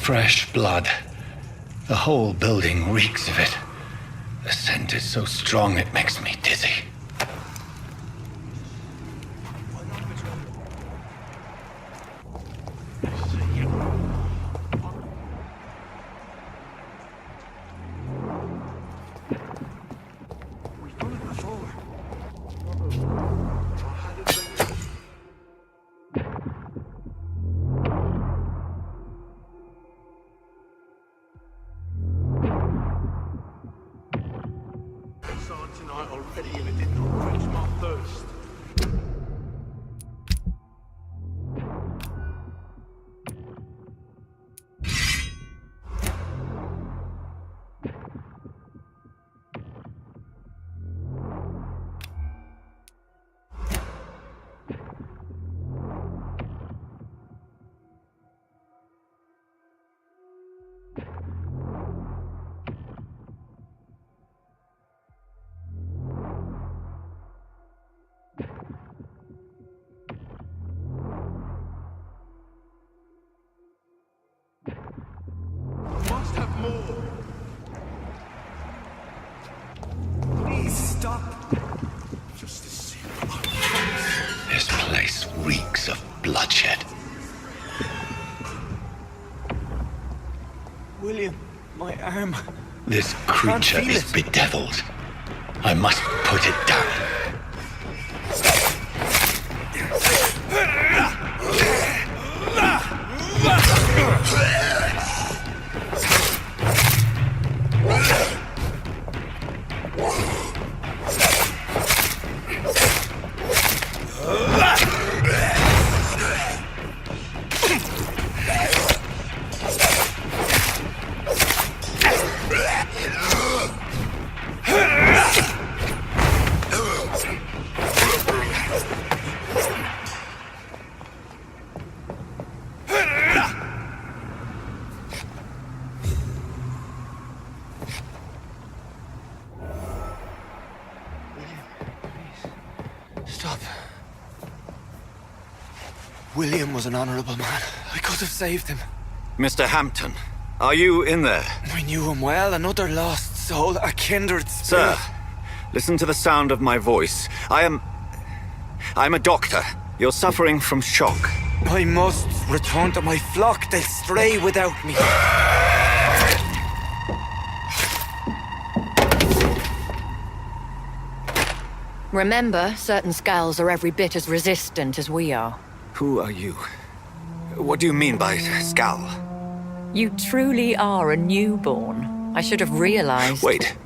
Fresh blood. The whole building reeks of it. The scent is so strong it makes me dizzy. This place reeks of bloodshed. William, my arm. This creature is bedeviled. I must put it down. Stop. William was an honorable man. I could have saved him. Mr. Hampton, are you in there? I knew him well, another lost soul, a kindred spirit. Sir, listen to the sound of my voice. I'm a doctor. You're suffering from shock. I must return to my flock. They'll stray without me. Remember, certain skulls are every bit as resistant as we are. Who are you? What do you mean by skull? You truly are a newborn. I should have realized. Wait.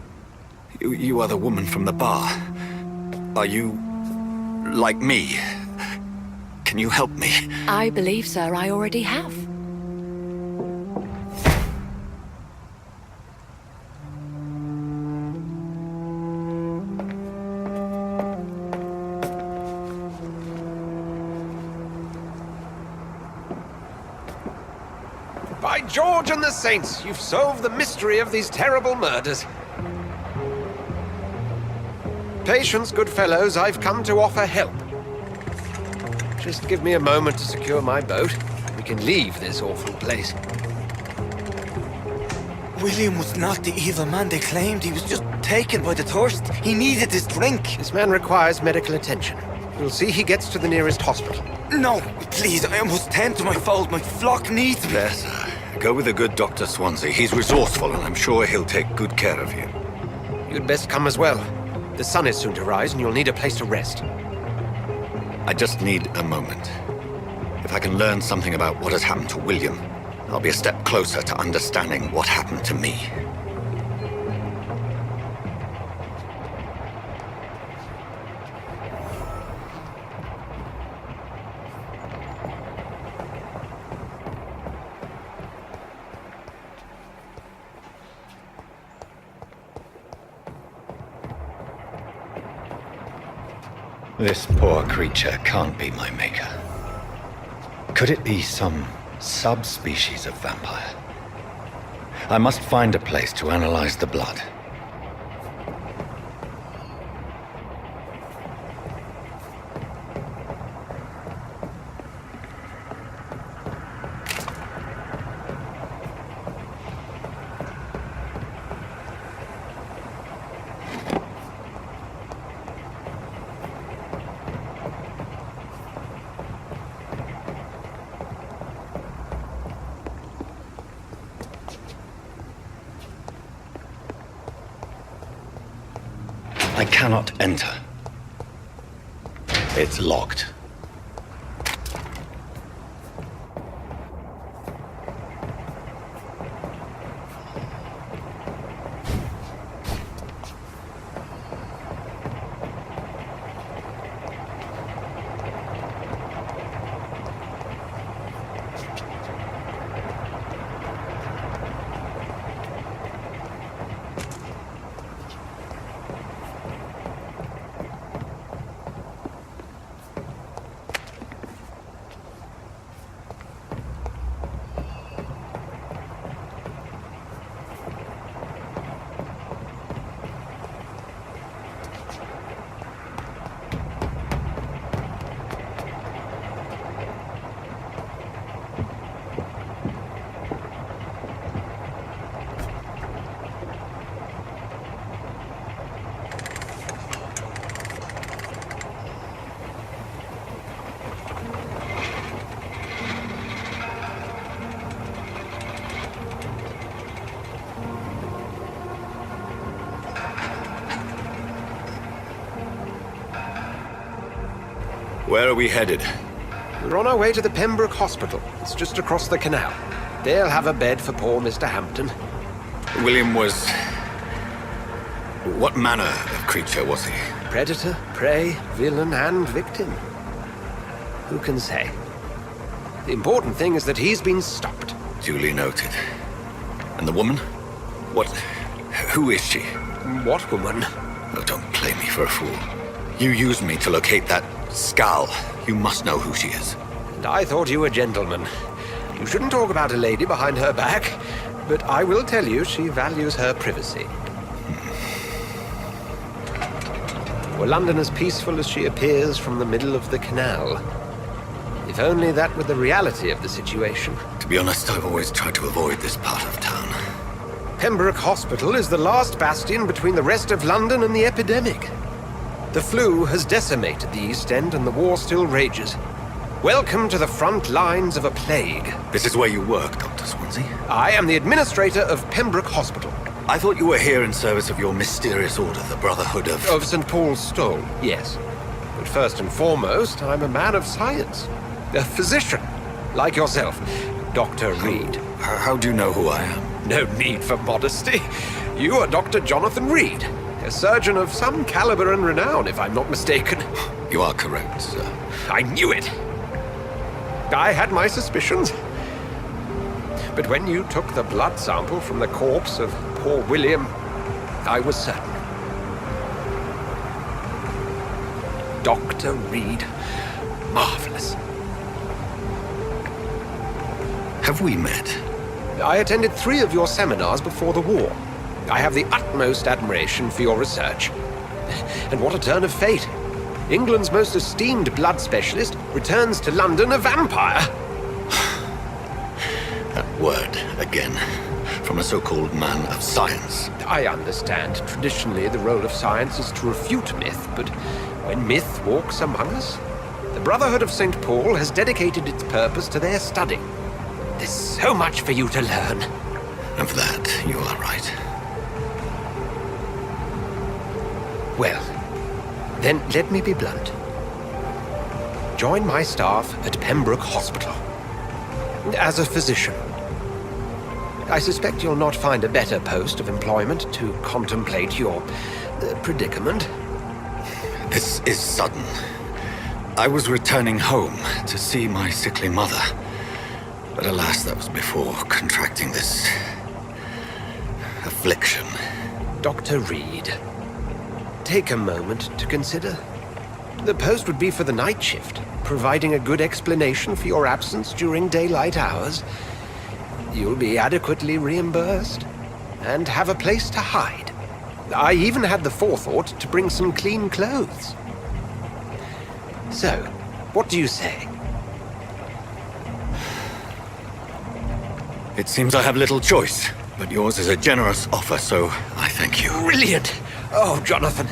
You are the woman from the bar. Are you like me? Can you help me? I believe, sir, I already have. By George and the Saints, you've solved the mystery of these terrible murders. Patience, good fellows, I've come to offer help. Just give me a moment to secure my boat. We can leave this awful place. William was not the evil man they claimed. He was just taken by the thirst. He needed this drink. This man requires medical attention. You'll see he gets to the nearest hospital. No, please, I must tend to my fold. My flock needs me. There, sir. Go with the good Dr. Swansea. He's resourceful, and I'm sure he'll take good care of you. You'd best come as well. The sun is soon to rise, and you'll need a place to rest. I just need a moment. If I can learn something about what has happened to William, I'll be a step closer to understanding what happened to me. This poor creature can't be my maker. Could it be some subspecies of vampire? I must find a place to analyze the blood. I cannot enter. It's locked. Where are we headed? We're on our way to the Pembroke Hospital. It's just across the canal. They'll have a bed for poor Mr. Hampton. William was... What manner of creature was he? Predator, prey, villain, and victim. Who can say? The important thing is that he's been stopped. Duly noted. And the woman? What... Who is she? What woman? Oh, don't play me for a fool. You used me to locate that skull. You must know who she is. And I thought you a gentleman. You shouldn't talk about a lady behind her back, but I will tell you she values her privacy. Were London as peaceful as she appears from the middle of the canal? If only that were the reality of the situation. To be honest, I've always tried to avoid this part of town. Pembroke Hospital is the last bastion between the rest of London and the epidemic. The flu has decimated the East End and the war still rages. Welcome to the front lines of a plague. This is where you work, Dr. Swansea? I am the administrator of Pembroke Hospital. I thought you were here in service of your mysterious order, the Brotherhood of... Of St. Paul's Stole, yes. But first and foremost, I'm a man of science. A physician, like yourself, Dr. Reed. How do you know who I am? No need for modesty. You are Dr. Jonathan Reed, a surgeon of some caliber and renown, if I'm not mistaken. You are correct, sir. I knew it! I had my suspicions. But when you took the blood sample from the corpse of poor William, I was certain. Dr. Reed. Marvelous. Have we met? I attended 3 of your seminars before the war. I have the utmost admiration for your research. And what a turn of fate. England's most esteemed blood specialist returns to London a vampire. That word, again. From a so-called man of science. I understand. Traditionally, the role of science is to refute myth, but when myth walks among us, the Brotherhood of St. Paul has dedicated its purpose to their study. There's so much for you to learn. Of that, you are right. Well, then let me be blunt. Join my staff at Pembroke Hospital. As a physician. I suspect you'll not find a better post of employment to contemplate your predicament. This is sudden. I was returning home to see my sickly mother. But alas, that was before contracting this... affliction. Dr. Reed, take a moment to consider. The post would be for the night shift, providing a good explanation for your absence during daylight hours. You'll be adequately reimbursed and have a place to hide. I even had the forethought to bring some clean clothes. So, what do you say? It seems I have little choice, but yours is a generous offer, so I thank you. Brilliant! Oh, Jonathan,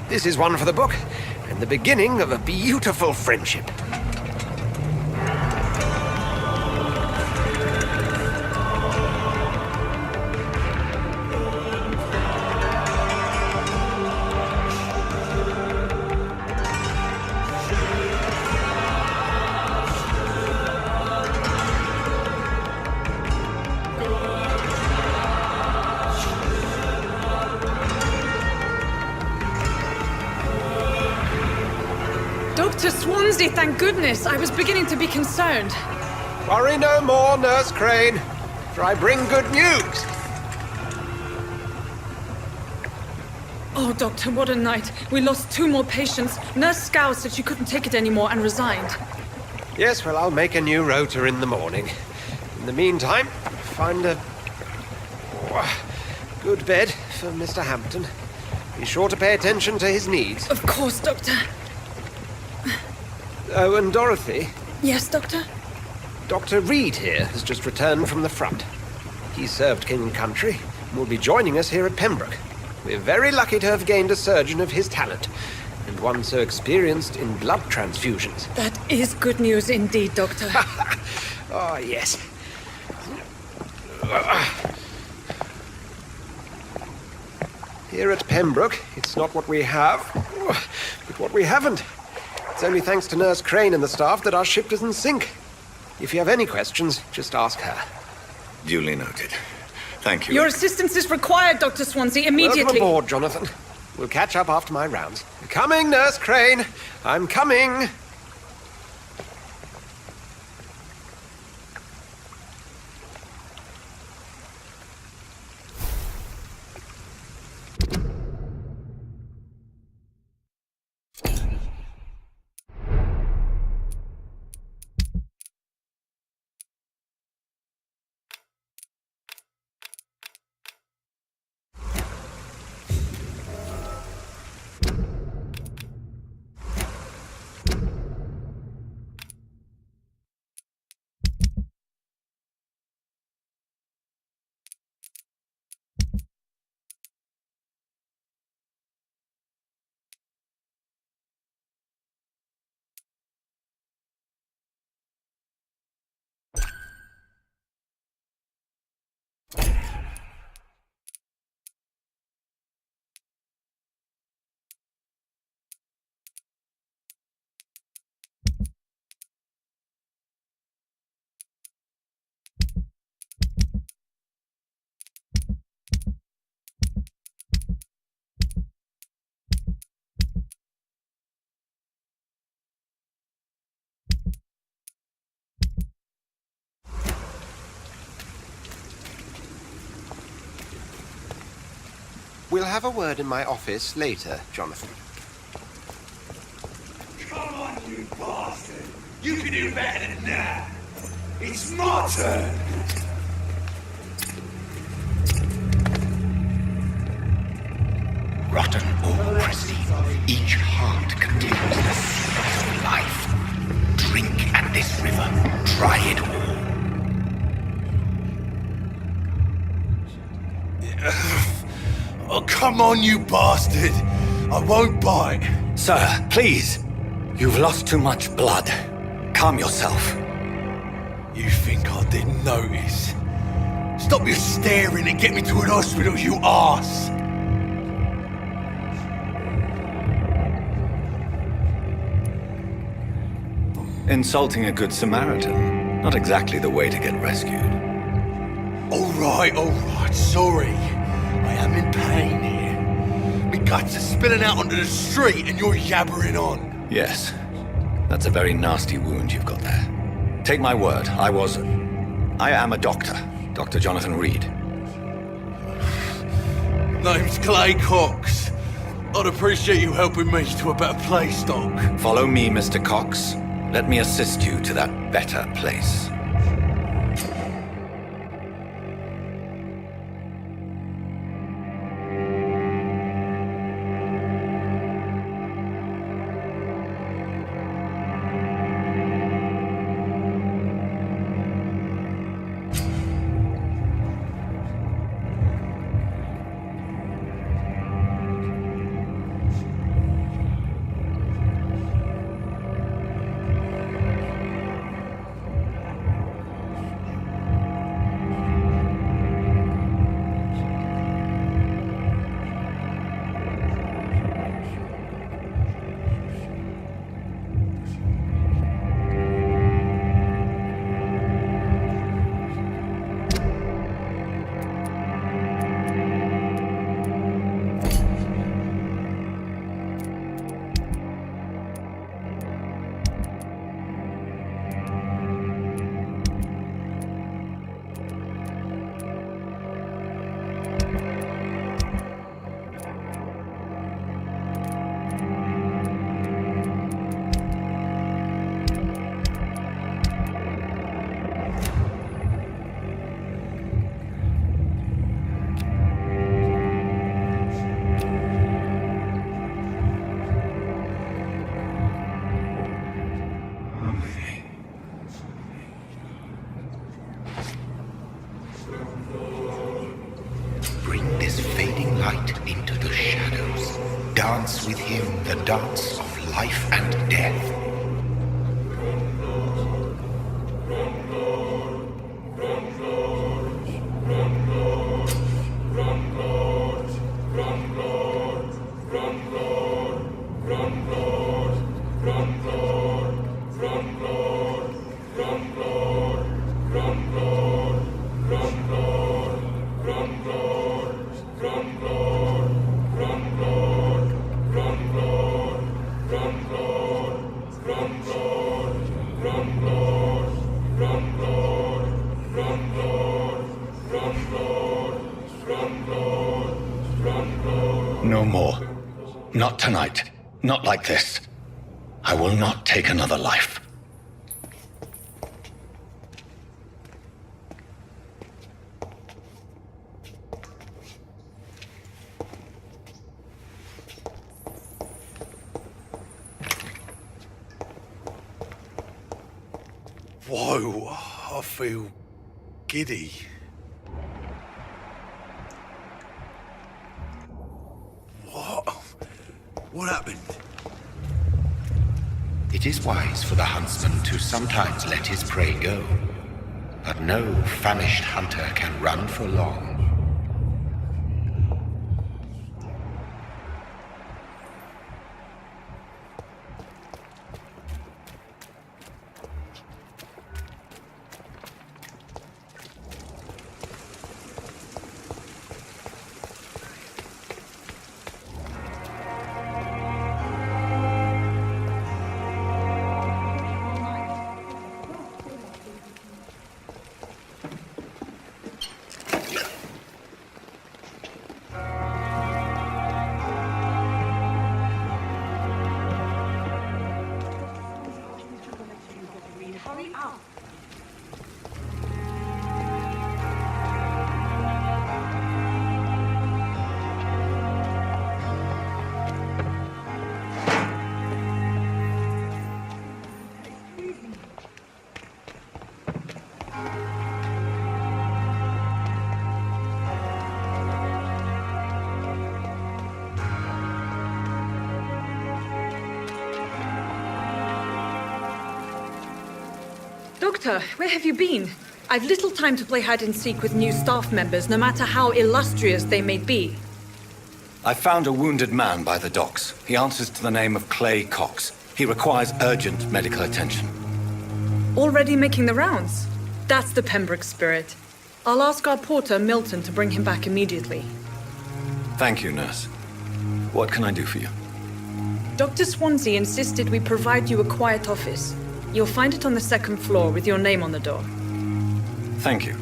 this is one for the book, and the beginning of a beautiful friendship. Dr. Swansea, thank goodness. I was beginning to be concerned. Worry no more, Nurse Crane, for I bring good news. Oh, Doctor, what a night. We lost 2 more patients. Nurse Scow said she couldn't take it anymore and resigned. Yes, well, I'll make a new rota in the morning. In the meantime, find a good bed for Mr. Hampton. Be sure to pay attention to his needs. Of course, Doctor. Oh, and Dorothy, Yes, Doctor? Dr. Reed here has just returned from the front. He served King and Country and will be joining us here at Pembroke. We're very lucky to have gained a surgeon of his talent, and one so experienced in blood transfusions. That is good news indeed, Doctor. Oh, yes. Here at Pembroke, it's not what we have, but what we haven't. It's only thanks to Nurse Crane and the staff that our ship doesn't sink. If you have any questions, just ask her. Duly noted. Thank you. Your assistance is required, Dr. Swansea, immediately. Welcome aboard, Jonathan. We'll catch up after my rounds. Coming, Nurse Crane. I'm coming. We'll have a word in my office later, Jonathan. Come on, you bastard! You can do better than that! It's my turn! Rotten or pristine, each heart contains the seed of life. Drink at this river, try it all. Oh, come on, you bastard! I won't bite! Sir, please. You've lost too much blood. Calm yourself. You think I didn't notice? Stop your staring and get me to an hospital, you arse! Insulting a good Samaritan. Not exactly the way to get rescued. Alright, sorry. I am in pain here. My guts are spilling out onto the street and you're yabbering on. Yes. That's a very nasty wound you've got there. Take my word, I am a doctor. Dr. Jonathan Reed. Name's Clay Cox. I'd appreciate you helping me to a better place, Doc. Follow me, Mr. Cox. Let me assist you to that better place. Into the shadows. Dance with him the dance of life and death. No more. Not tonight. Not like this. I will not take another life. Whoa, I feel giddy. What happened? It is wise for the huntsman to sometimes let his prey go, but no famished hunter can run for long. Doctor, where have you been? I've little time to play hide and seek with new staff members, no matter how illustrious they may be. I found a wounded man by the docks. He answers to the name of Clay Cox. He requires urgent medical attention. Already making the rounds? That's the Pembroke spirit. I'll ask our porter, Milton, to bring him back immediately. Thank you, nurse. What can I do for you? Dr. Swansea insisted we provide you a quiet office. You'll find it on the second floor with your name on the door. Thank you.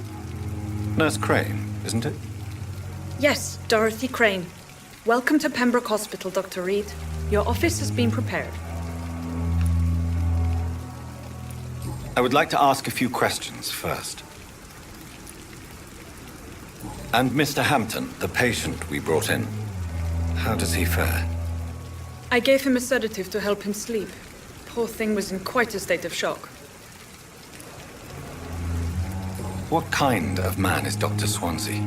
Nurse Crane, isn't it? Yes, Dorothy Crane. Welcome to Pembroke Hospital, Dr. Reed. Your office has been prepared. I would like to ask a few questions first. And Mr. Hampton, the patient we brought in, how does he fare? I gave him a sedative to help him sleep. Poor thing was in quite a state of shock. What kind of man is Dr. Swansea?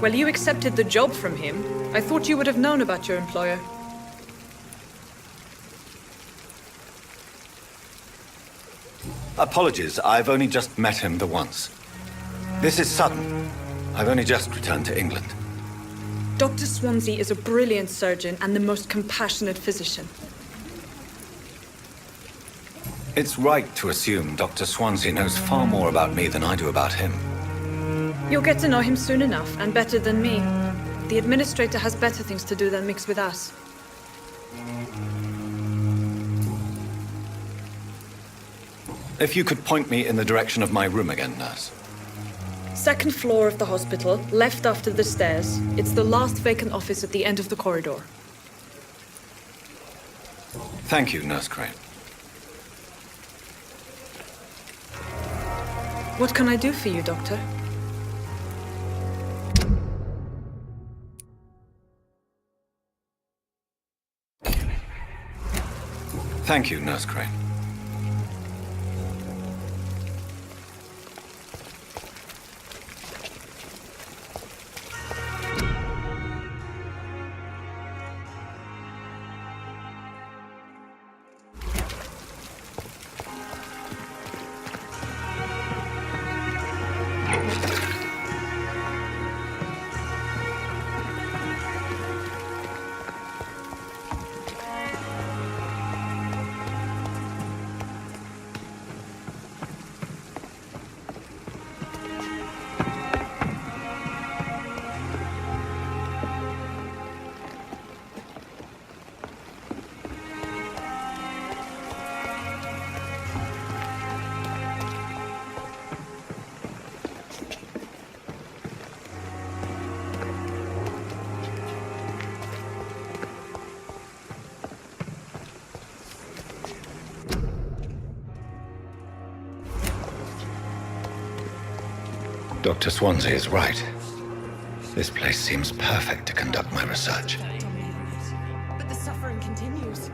Well, you accepted the job from him. I thought you would have known about your employer. Apologies, I've only just met him the once. This is sudden. I've only just returned to England. Dr. Swansea is a brilliant surgeon and the most compassionate physician. It's right to assume Dr. Swansea knows far more about me than I do about him. You'll get to know him soon enough, and better than me. The administrator has better things to do than mix with us. If you could point me in the direction of my room again, nurse. Second floor of the hospital, left after the stairs. It's the last vacant office at the end of the corridor. Thank you, Nurse Crane. What can I do for you, Doctor? Thank you, Nurse Crane. Dr. Swansea is right. This place seems perfect to conduct my research. But the suffering continues.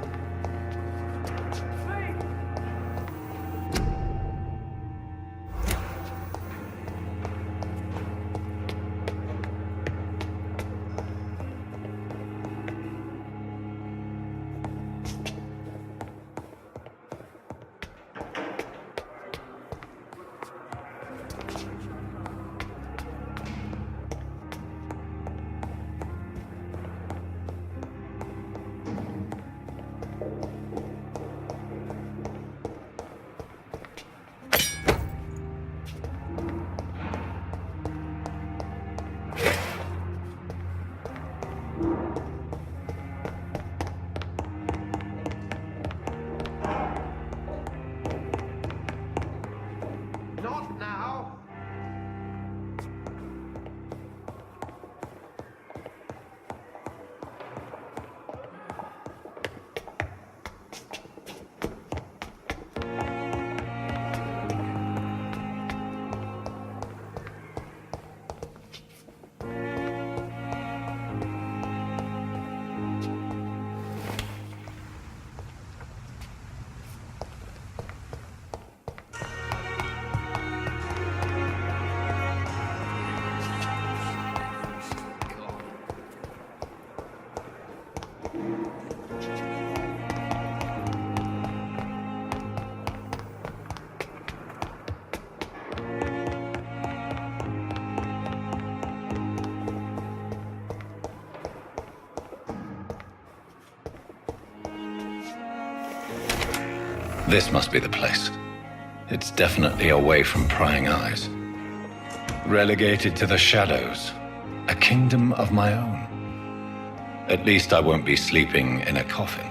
Not now! This must be the place. It's definitely away from prying eyes. Relegated to the shadows. A kingdom of my own. At least I won't be sleeping in a coffin.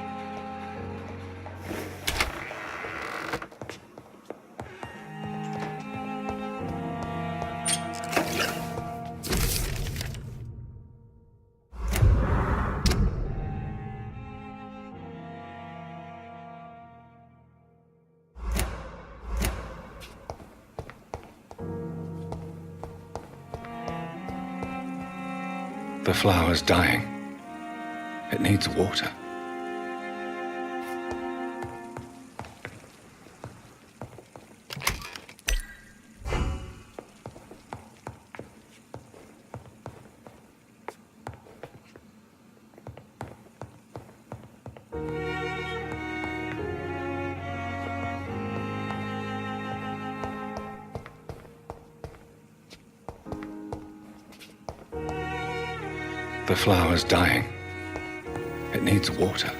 The flower's dying. It needs water. The flower's dying. It needs water.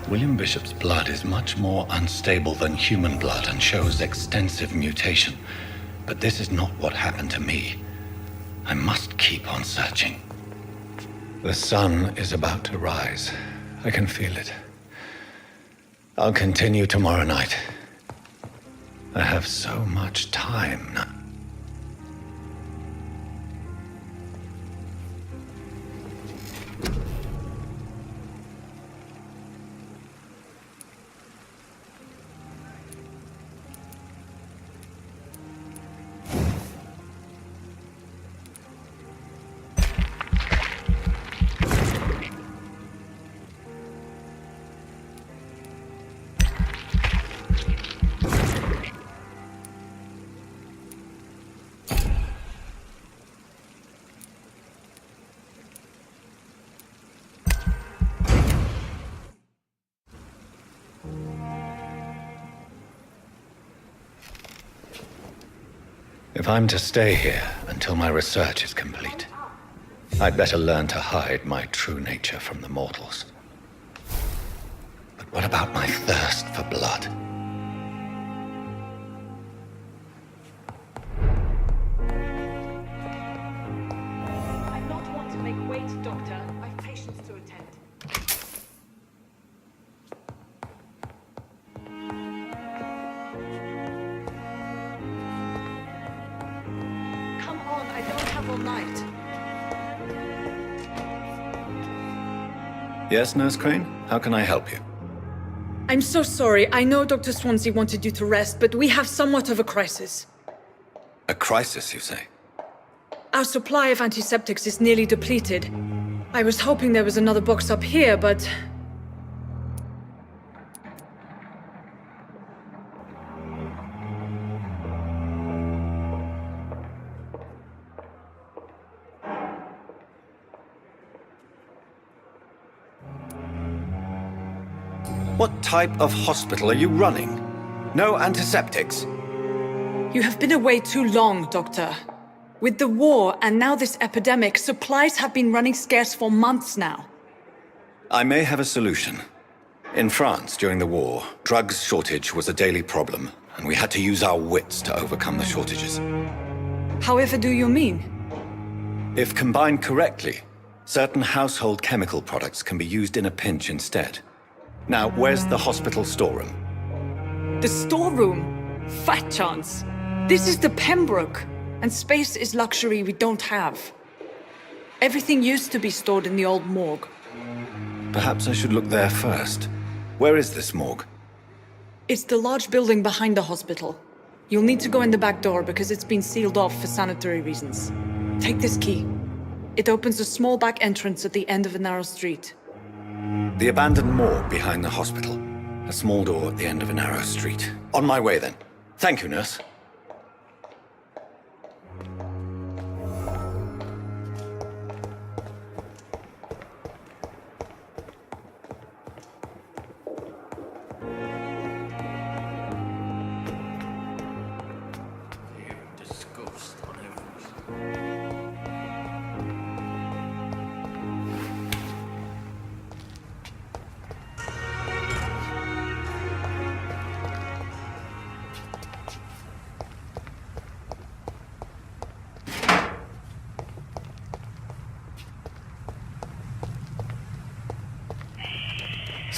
William Bishop's blood is much more unstable than human blood and shows extensive mutation. But this is not what happened to me. I must keep on searching. The sun is about to rise. I can feel it. I'll continue tomorrow night. I have so much time now. If I'm to stay here until my research is complete, I'd better learn to hide my true nature from the mortals. But what about my thirst for blood? I not want to make wait, Doctor. I've patients to attend. Come on, I don't have all night. Yes, Nurse Crane? How can I help you? I'm so sorry. I know Dr. Swansea wanted you to rest, but we have somewhat of a crisis. A crisis, you say? Our supply of antiseptics is nearly depleted. I was hoping there was another box up here, but... What type of hospital are you running? No antiseptics? You have been away too long, Doctor. With the war and now this epidemic, supplies have been running scarce for months now. I may have a solution. In France, during the war, drugs shortage was a daily problem, and we had to use our wits to overcome the shortages. However do you mean? If combined correctly, certain household chemical products can be used in a pinch instead. Now, where's the hospital storeroom? The storeroom? Fat chance. This is the Pembroke, and space is luxury we don't have. Everything used to be stored in the old morgue. Perhaps I should look there first. Where is this morgue? It's the large building behind the hospital. You'll need to go in the back door because it's been sealed off for sanitary reasons. Take this key. It opens a small back entrance at the end of a narrow street. The abandoned morgue behind the hospital. A small door at the end of a narrow street. On my way, then. Thank you, nurse.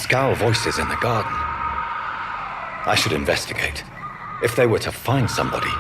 Scowl voices in the garden. I should investigate. If they were to find somebody.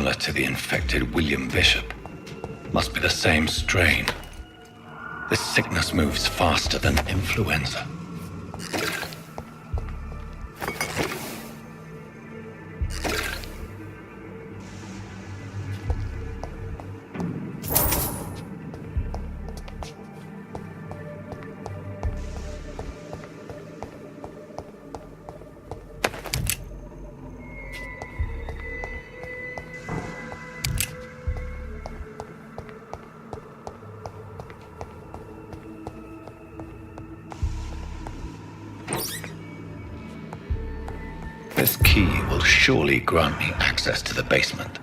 similar to the infected William Bishop. Must be the same strain. This sickness moves faster than influenza. This key will surely grant me access to the basement.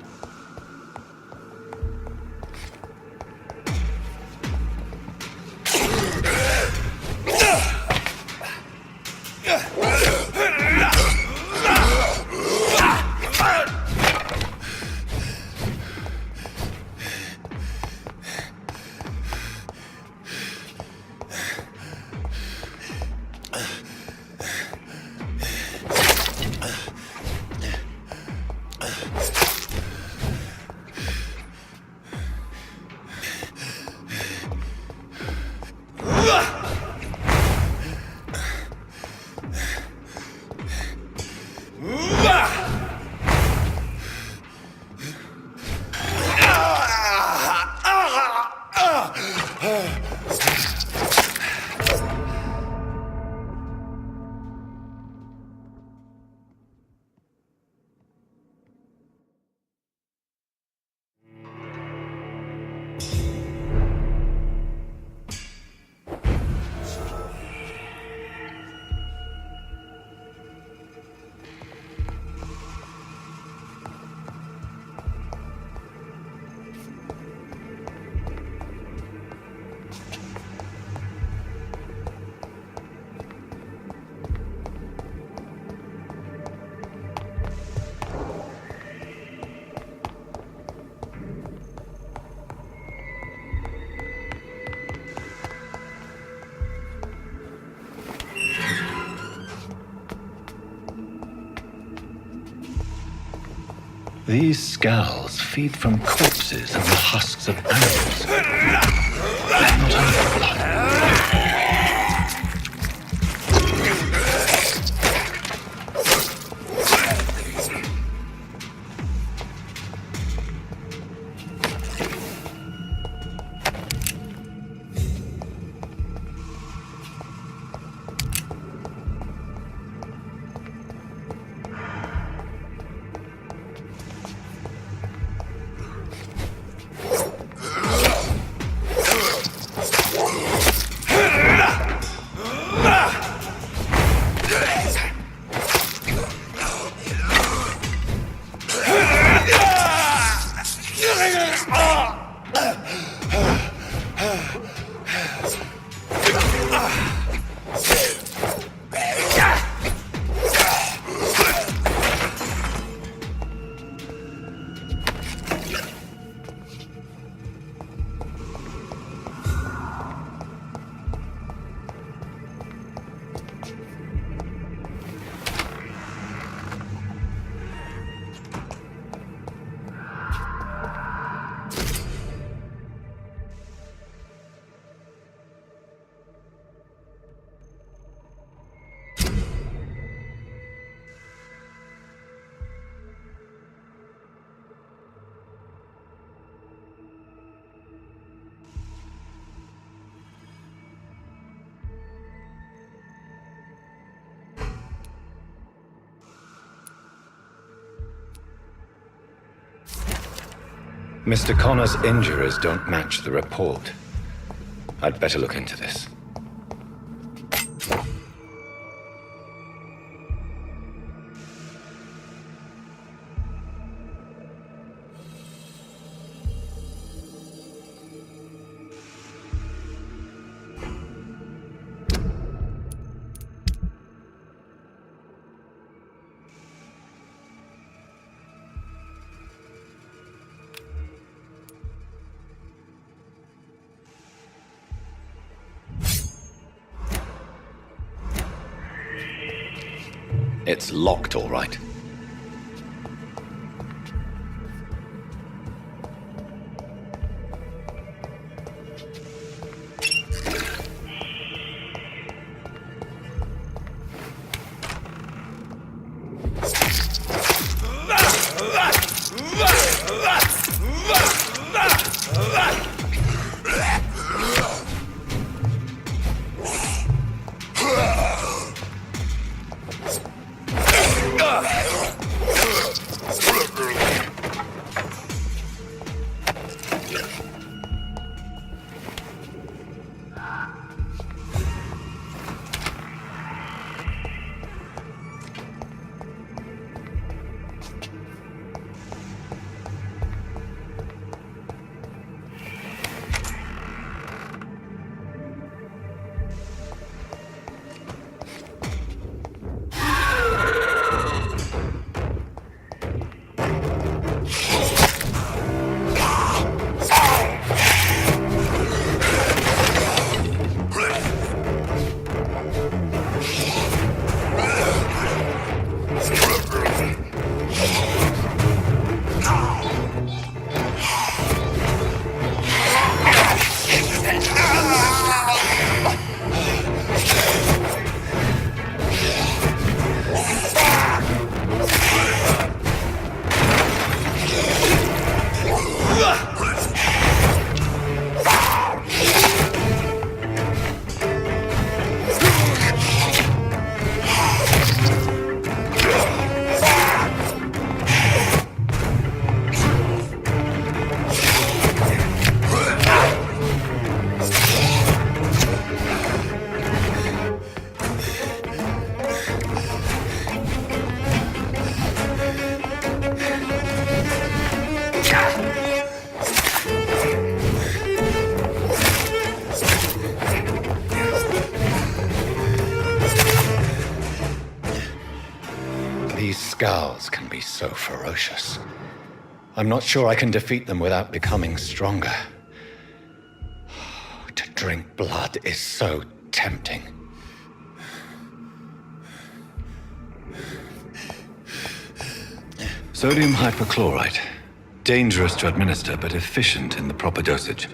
These scowls feed from corpses and the husks of animals. They're not only blood. Mr. Connor's injurers don't match the report. I'd better look into this. It's locked, all right. These scowls can be so ferocious. I'm not sure I can defeat them without becoming stronger. To drink blood is so tempting. Sodium hypochlorite. Dangerous to administer, but efficient in the proper dosage.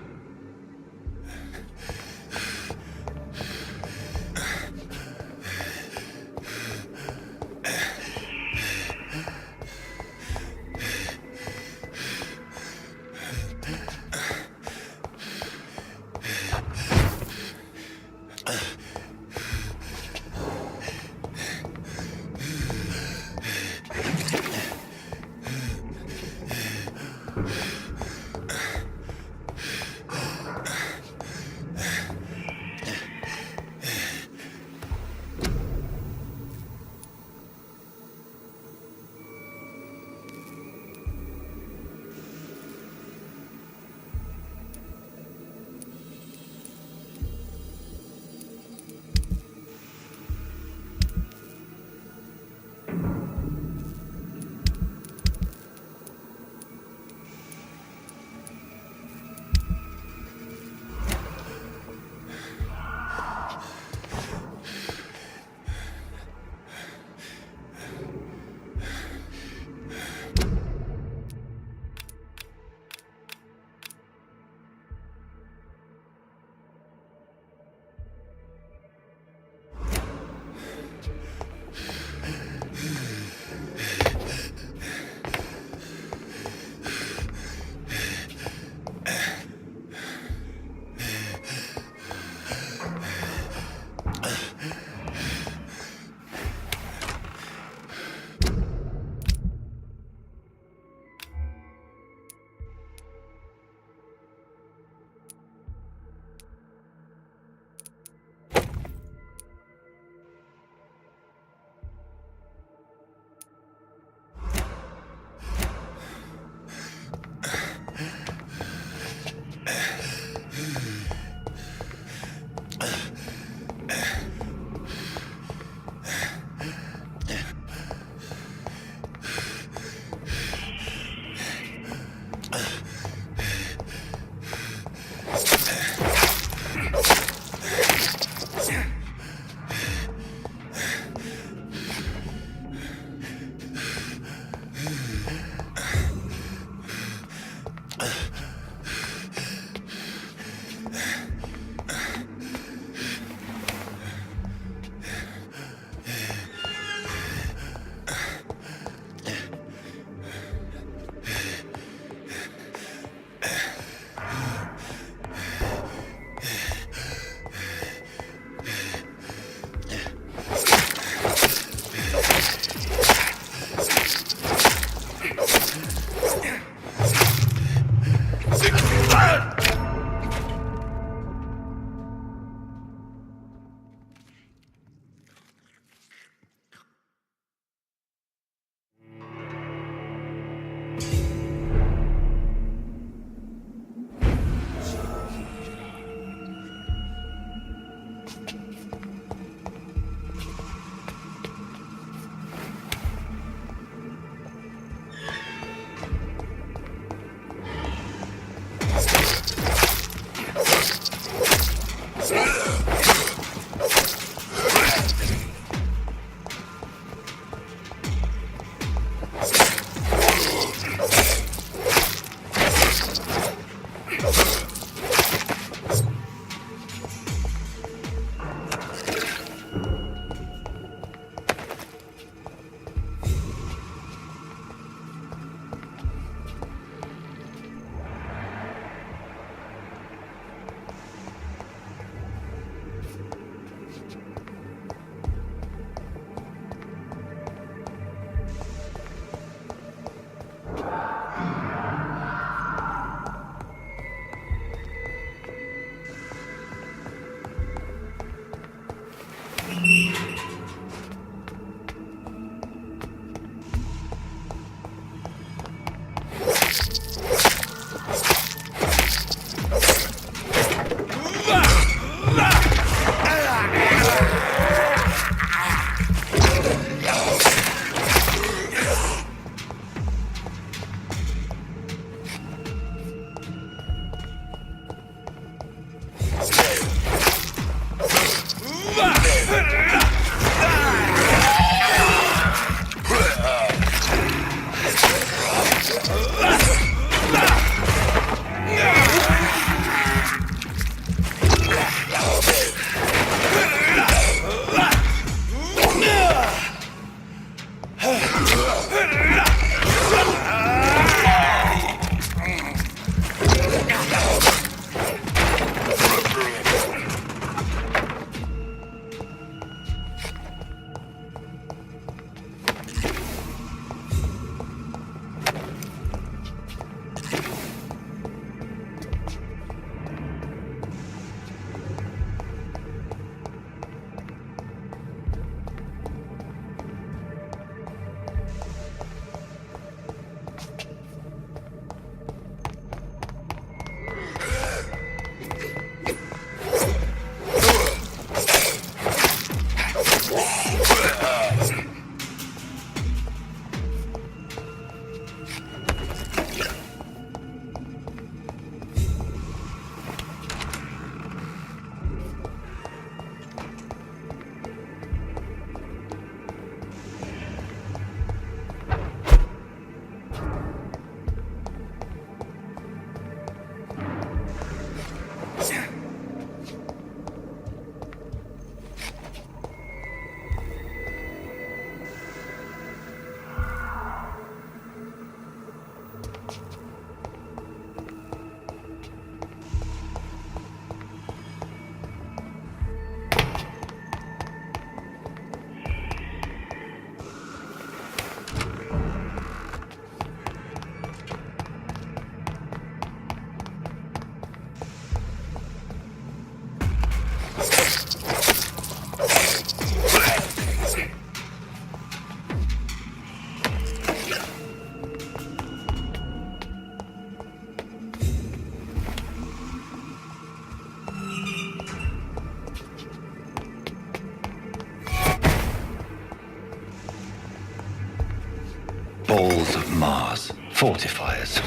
Balls of Mars, fortifiers.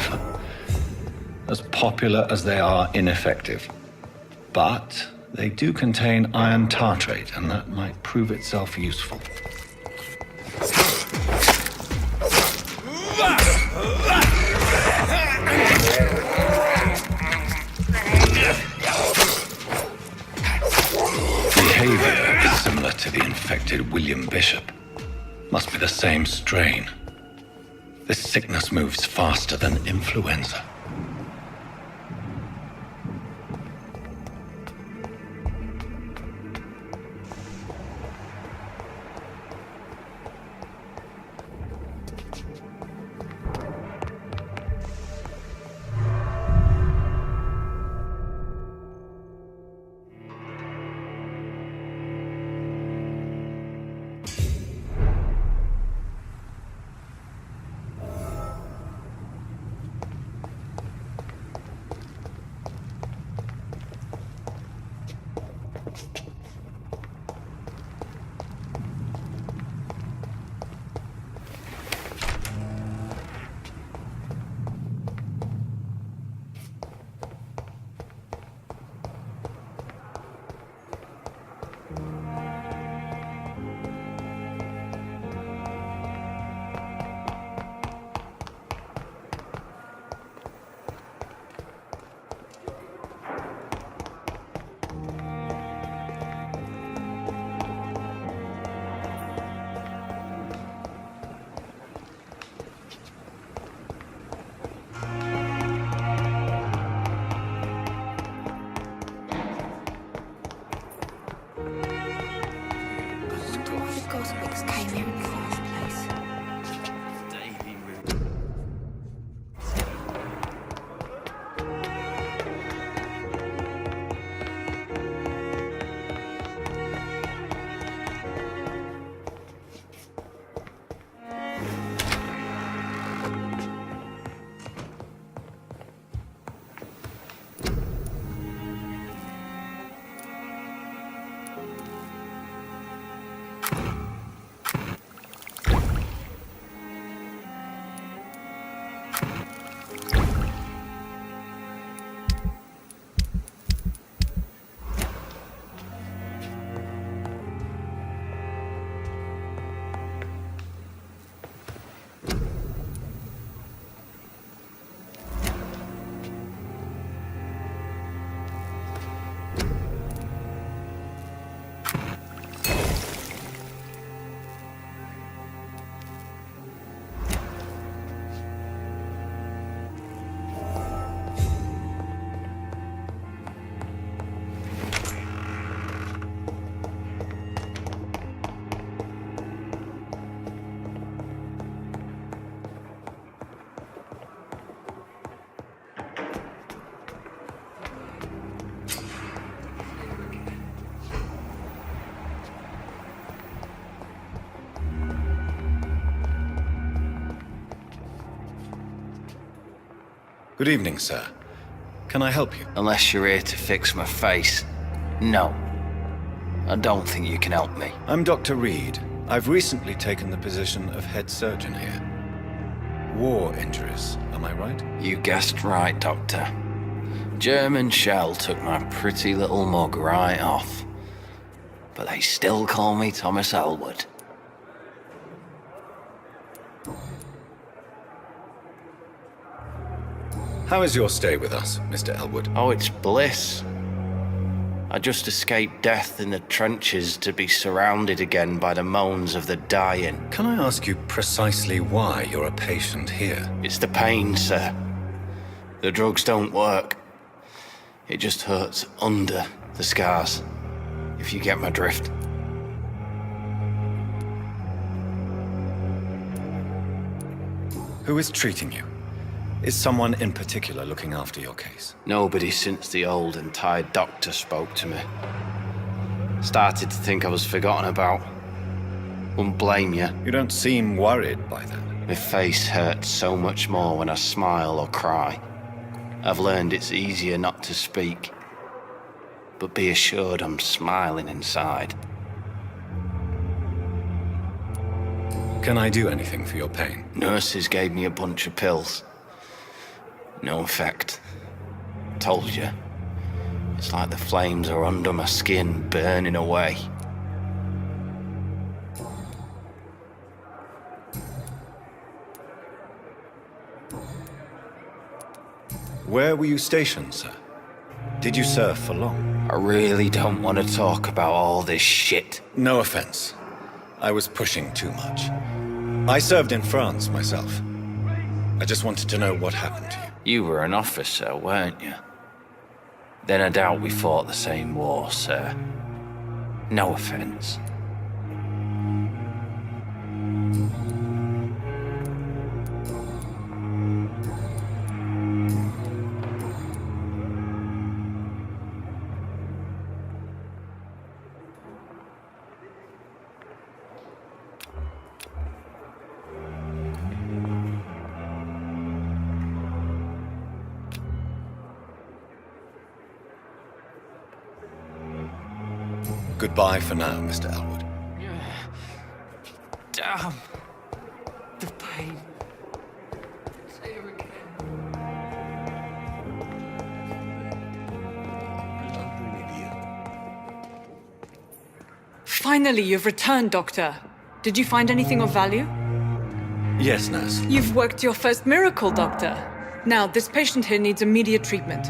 As popular as they are ineffective. But they do contain iron tartrate, and that might prove itself useful. Behavior is similar to the infected William Bishop. Must be the same strain. This sickness moves faster than influenza. Good evening, sir. Can I help you? Unless you're here to fix my face. No. I don't think you can help me. I'm Dr. Reed. I've recently taken the position of head surgeon here. War injuries, am I right? You guessed right, Doctor. German shell took my pretty little mug right off. But they still call me Thomas Elwood. How is your stay with us, Mr. Elwood? Oh, it's bliss. I just escaped death in the trenches to be surrounded again by the moans of the dying. Can I ask you precisely why you're a patient here? It's the pain, sir. The drugs don't work. It just hurts under the scars, if you get my drift. Who is treating you? Is someone in particular looking after your case? Nobody since the old and tired doctor spoke to me. Started to think I was forgotten about. Wouldn't blame you. You don't seem worried by that. My face hurts so much more when I smile or cry. I've learned it's easier not to speak. But be assured I'm smiling inside. Can I do anything for your pain? Nurses gave me a bunch of pills. No effect. Told you. It's like the flames are under my skin, burning away. Where were you stationed, sir? Did you serve for long? I really don't want to talk about all this shit. No offense. I was pushing too much. I served in France myself. I just wanted to know what happened to you. You were an officer, weren't you? Then I doubt we fought the same war, sir. No offense. Goodbye for now, Mr. Elwood. Damn. The pain. Say her again. Finally, you've returned, Doctor. Did you find anything of value? Yes, nurse. You've worked your first miracle, Doctor. Now, this patient here needs immediate treatment.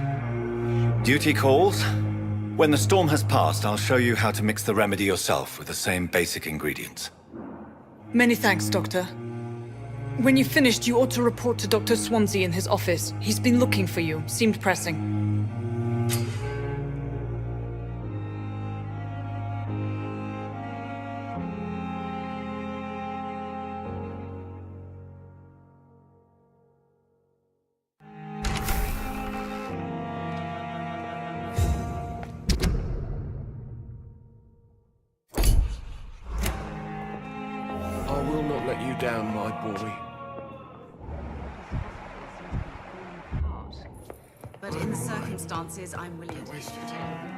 Duty calls? When the storm has passed, I'll show you how to mix the remedy yourself with the same basic ingredients. Many thanks, Doctor. When you've finished, you ought to report to Dr. Swansea in his office. He's been looking for you. Seemed pressing. I will not let you down, my boy. But in the circumstances, I'm willing to waste your time.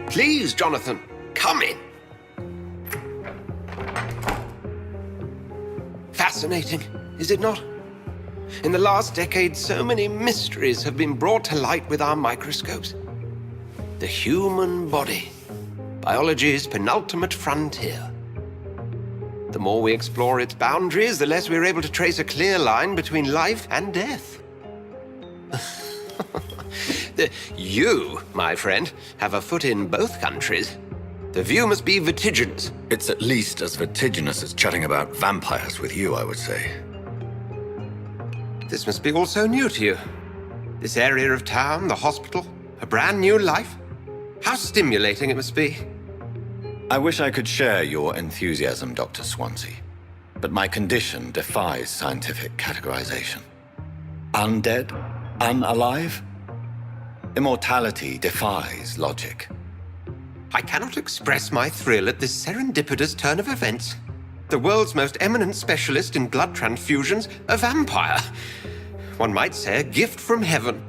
Please, Jonathan, come in. Fascinating, is it not? In the last decade, so many mysteries have been brought to light with our microscopes. The human body, biology's penultimate frontier. The more we explore its boundaries, the less we're able to trace a clear line between life and death. You, my friend, have a foot in both countries. The view must be vertiginous. It's at least as vertiginous as chatting about vampires with you, I would say. This must be all so new to you. This area of town, the hospital, a brand new life. How stimulating it must be. I wish I could share your enthusiasm, Dr. Swansea, but my condition defies scientific categorization. Undead? Unalive? Immortality defies logic. I cannot express my thrill at this serendipitous turn of events. The world's most eminent specialist in blood transfusions, a vampire. One might say a gift from heaven.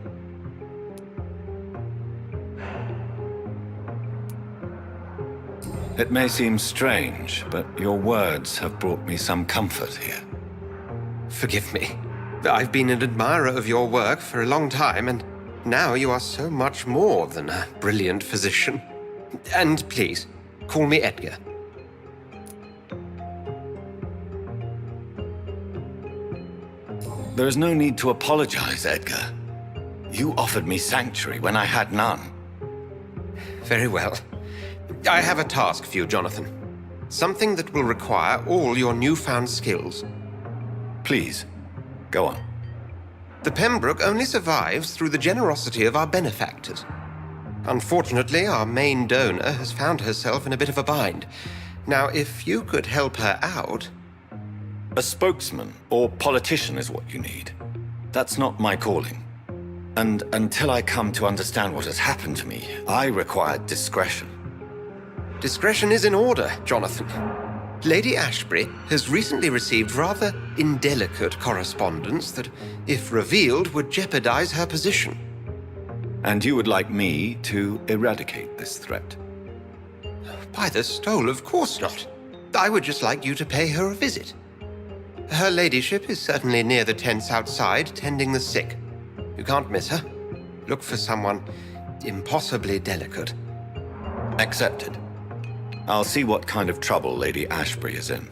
It may seem strange, but your words have brought me some comfort here. Forgive me. I've been an admirer of your work for a long time, and now you are so much more than a brilliant physician. And please, call me Edgar. There is no need to apologize, Edgar. You offered me sanctuary when I had none. Very well. I have a task for you, Jonathan. Something that will require all your newfound skills. Please, go on. The Pembroke only survives through the generosity of our benefactors. Unfortunately, our main donor has found herself in a bit of a bind. Now, if you could help her out... A spokesman or politician is what you need. That's not my calling. And until I come to understand what has happened to me, I require discretion. Discretion is in order, Jonathan. Lady Ashbury has recently received rather indelicate correspondence that, if revealed, would jeopardize her position. And you would like me to eradicate this threat? By the stole, of course not. I would just like you to pay her a visit. Her ladyship is certainly near the tents outside, tending the sick. You can't miss her. Look for someone impossibly delicate. Accepted. I'll see what kind of trouble Lady Ashbury is in.